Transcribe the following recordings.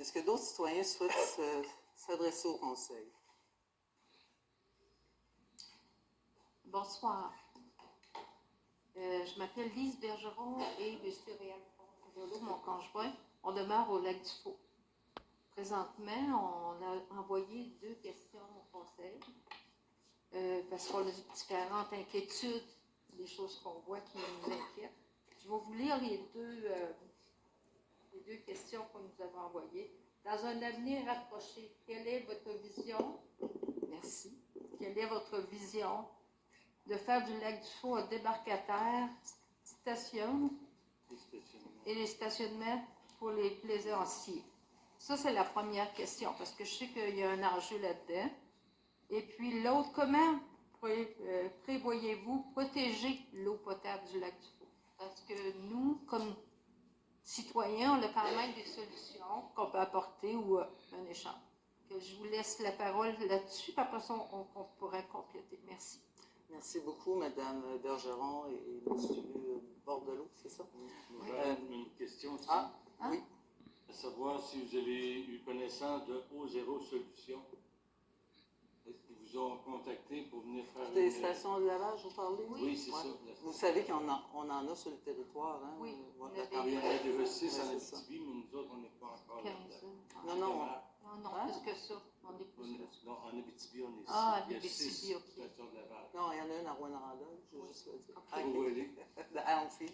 Est-ce que d'autres citoyens souhaitent s'adresser au Conseil? Bonsoir. Je m'appelle Lise Bergeron et M. Réal Polo, mon conjoint. On demeure au Lac du Faux. Présentement, on a envoyé 2 questions au Conseil parce qu'on a différentes inquiétudes, des choses qu'on voit qui nous inquiètent. Je vais vous lire les deux questions qu'on nous avait envoyées. Dans un avenir rapproché, quelle est votre vision? Merci. Quelle est votre vision de faire du Lac du Faux un débarcadère, station et les stationnements pour les plaisanciers? Ça, c'est la première question, parce que je sais qu'il y a un enjeu là-dedans. Et puis l'autre, comment prévoyez-vous protéger l'eau potable du Lac du Faux? Parce que nous, comme citoyens, on a quand même des solutions qu'on peut apporter ou un échange. Que je vous laisse la parole là-dessus, puis après ça, on pourra compléter. Merci. Merci beaucoup, Mme Bergeron et M. Bordelot, c'est ça? J'aurais une question aussi. Oui. À savoir si vous avez eu connaissance de O0 Solutions. Est-ce qu'ils vous ont contacté pour venir faire Des stations de lavage, vous parlez? Oui, c'est ça. Vous savez qu'on en a sur le territoire, hein? Oui. Il y en a déjà 6 en Abitibi, mais nous autres, on n'est pas encore là. Non, plus que ça. On est plus que ça. Non, en Abitibi, on est 6. En il y a Abitibi, 6 OK. stations de lavage. Non, il y en a une à Rwanda, je veux juste le dire. Où elle est? À Amphi.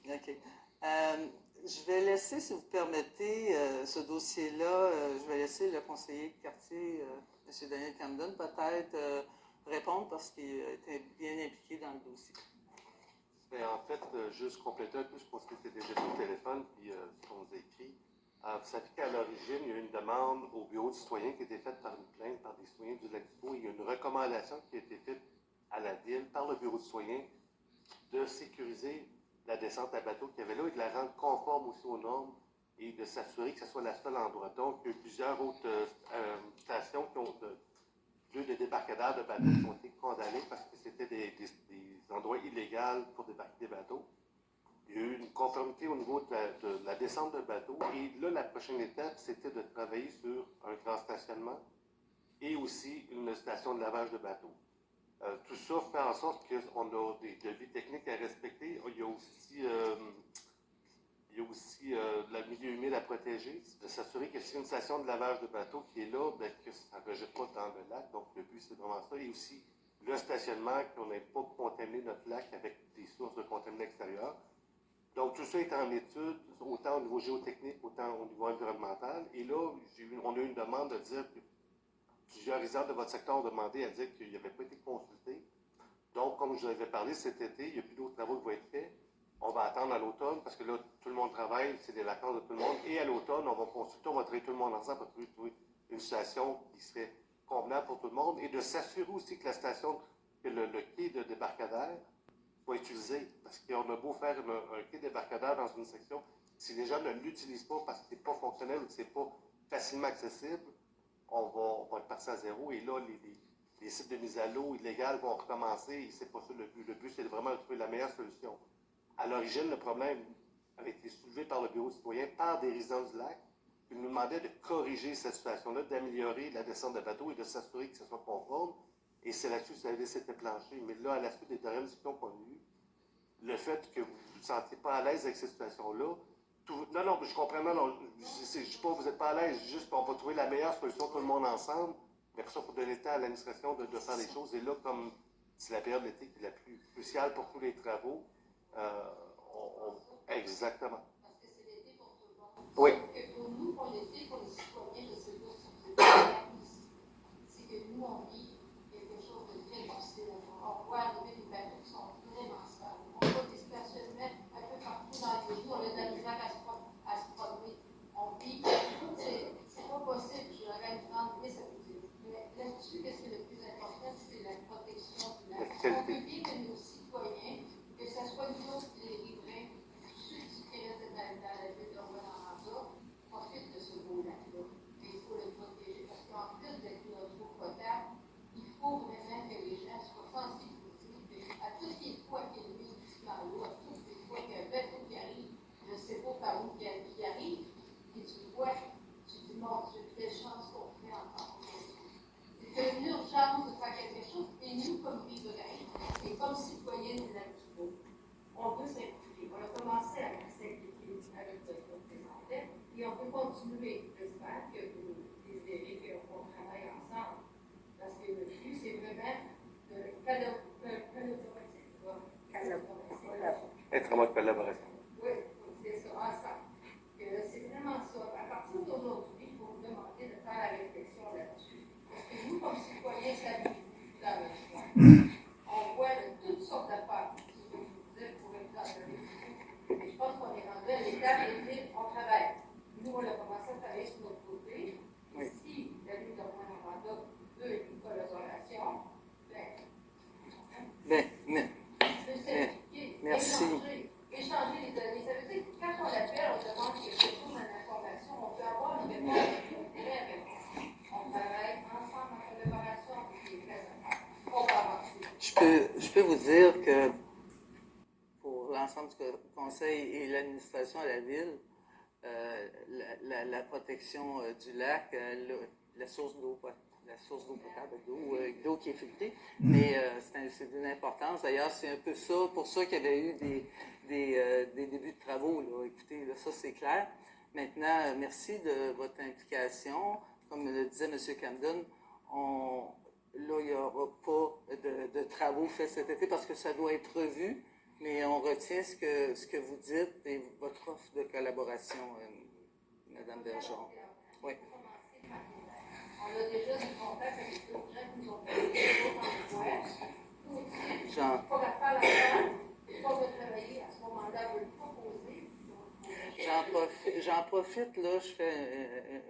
OK. Je vais laisser, si vous permettez, ce dossier-là, je vais laisser le conseiller de quartier, M. Daniel Camden, peut-être répondre parce qu'il était bien impliqué dans le dossier. Bien, en fait, juste compléter un peu ce qu'on s'était déjà sur le téléphone, puis ce qu'on nous a écrit. Vous savez qu'à l'origine, il y a eu une demande au bureau du citoyen qui a été faite par une plainte par des citoyens du Lac du Faux. Il y a une recommandation qui a été faite à la ville par le bureau du citoyen de sécuriser la descente à bateau qu'il y avait là et de la rendre conforme aussi aux normes et de s'assurer que ce soit la seule endroit. Donc, il y a eu plusieurs autres stations qui ont lieu de débarcadère de bateaux qui ont été condamnés parce que c'était des endroits illégaux pour débarquer des bateaux. Il y a eu une conformité au niveau de la descente de bateau. Et là, la prochaine étape, c'était de travailler sur un grand stationnement et aussi une station de lavage de bateaux. Tout ça fait en sorte qu'on a des devis techniques à respecter. Il y a aussi le milieu humide à protéger, de s'assurer que si une station de lavage de bateau qui est là, bien, que ça ne rejette pas dans le lac. Donc, le but, c'est vraiment ça. Et aussi le stationnement, qu'on n'ait pas contaminé notre lac avec des sources de contamination extérieures. Donc, tout ça est en étude, autant au niveau géotechnique, autant au niveau environnemental. Et là, on a eu une demande de dire que plusieurs résidents de votre secteur ont demandé à dire qu'il n'avait pas été consulté. Donc, comme je vous avais parlé cet été, il n'y a plus d'autres travaux qui vont être faits. On va attendre à l'automne, parce que là, tout le monde travaille, c'est des vacances de tout le monde. Et à l'automne, on va consulter, on va travailler tout le monde ensemble pour trouver une situation qui serait convenable pour tout le monde. Et de s'assurer aussi que la station, que le quai de débarcadère soit utilisé. Parce qu'on a beau faire un quai de débarcadère dans une section, si les gens ne l'utilisent pas parce que ce n'est pas fonctionnel ou que ce n'est pas facilement accessible, on va être parti à zéro. Et là, les sites de mise à l'eau illégales vont recommencer. Et c'est pas ça le but. Le but, c'est vraiment de trouver la meilleure solution. À l'origine, le problème avait été soulevé par le bureau citoyen, par des résidents du lac, qui nous demandaient de corriger cette situation-là, d'améliorer la descente de bateau et de s'assurer que ce soit conforme. Et c'est là-dessus que ça avait s'était planché. Mais là, à la suite des dernières discussions qu'on a eues, le fait que vous ne vous sentiez pas à l'aise avec cette situation-là, non, je comprends, non, je ne dis pas que vous n'êtes pas à l'aise, juste qu'on va trouver la meilleure solution tout le monde ensemble, mais pour ça, il faut donner le temps à l'administration de faire les choses. Et là, comme c'est la période d'été qui est la plus cruciale pour tous les travaux, exactement. Parce que c'est l'été pour tout le monde. Oui. Que pour nous, pour l'été, pour les citoyens, je ne sais pas si vous êtes c'est que nous, on vit quelque chose de très difficile. On voit arriver des bateaux qui sont vraiment stables. On voit des stationnements un peu partout dans les villes. On a de la misère à se promener. On vit. C'est pas possible. Je l'aurais demandé, mais ça veut dire. Mais là-dessus, qu'est-ce qui est le plus important? C'est la protection du lac. On veut bien que nos citoyens, que ce soit nous autres, les riverains, ceux qui restent on peut continuer. J'espère que vous désirez qu'on travaille ensemble. Parce que le but, c'est vraiment de Être en mode collaboration. oui, c'est ça, ensemble. C'est vraiment ça. À partir d'aujourd'hui, il faut vous demander de faire la réflexion là-dessus. Parce que nous, comme citoyens, ça nous dans le choix. On voit de toutes sortes d'affaires. Si je vous disais, pour exemple, et je pense qu'on est rendu à l'étape de dire on travaille. Nous, on a commencé à travailler sur notre côté. Oui. Si la lutte de moins en mandat veut une collaboration, merci. Échanger les données. Ça veut dire que quand on appelle, on demande quelque chose en information, on peut avoir une réponse qui est très réponse. On travaille ensemble en collaboration avec les présents. On va avancer. Je peux vous dire que pour l'ensemble du conseil et l'administration à la ville, la protection du lac, la source d'eau potable, d'eau qui est filtrée, mais c'est d'une importance. D'ailleurs, c'est un peu ça, pour ça qu'il y avait eu des débuts de travaux. Là. Écoutez, là, ça c'est clair. Maintenant, merci de votre implication. Comme le disait M. Camden, là, il n'y aura pas de travaux faits cet été parce que ça doit être revu, mais on retient ce que vous dites et votre offre de collaboration, Mme Bergeron. Oui. On a déjà des contacts avec d'autres gens qui nous ont fait des choses en voie. Nous aussi, pour la faire la faire, pas retravailler à ce moment-là, vous le proposer. J'en profite, là, je fais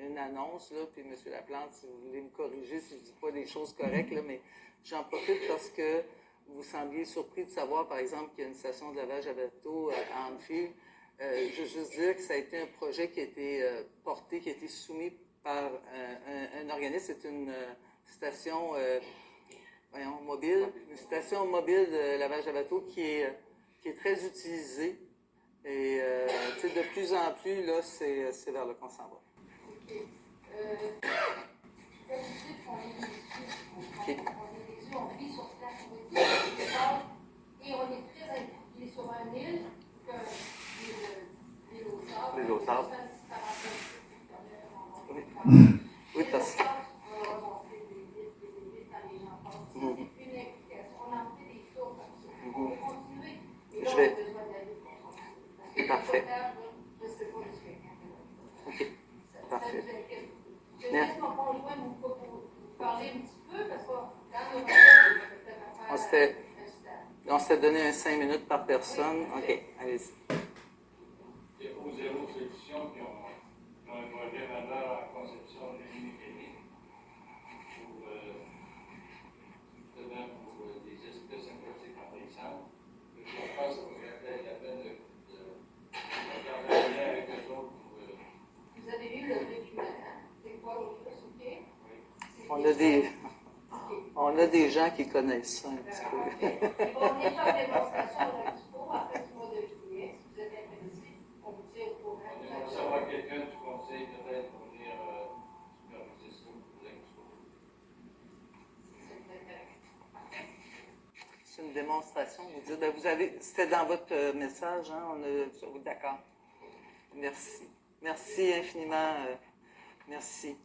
une annonce, là, puis M. Laplante, si vous voulez me corriger si je ne dis pas des choses correctes, là, mais j'en profite parce que vous sembliez surpris de savoir, par exemple, qu'il y a une station de lavage à bateau à Anfield. Je veux juste dire que ça a été un projet qui a été porté, qui a été soumis par un organisme. C'est une station mobile, une station mobile de lavage à bateau qui est très utilisée. Et de plus en plus, là, c'est vers là qu'on s'en va. OK. Comme vous dites, on est des on vit sur place, on est et on est très impliqué sur un île, comme l'île aux Sables. L'île aux Sables. Oui, parce que... Je vais... Parfait. OK. Parfait. Je laisse mon conjoint nous parler un petit peu, parce que dans nos recherches, on s'était donné 5 minutes par personne. OK, allez-y. Il y a au zéro solution qui ont un projet majeur en conception de l'unité pour des espèces aquatiques envahissantes. Je pense qu'on aurait la peine de regarder avec eux autres pour. Vous avez lu le document, hein? C'est quoi l'autre chose, OK? On a des gens qui connaissent ça un petit peu. Ils vont venir faire une démonstration à l'Expo après le mois de juillet. Si vous êtes intéressé, on vous tient au courant. On aimerait savoir quelqu'un du conseil peut-être pour venir superviser ça pour l'Expo. C'est une démonstration, vous dites. Ben, c'était dans votre message, hein? D'accord. Merci. Merci infiniment. Merci.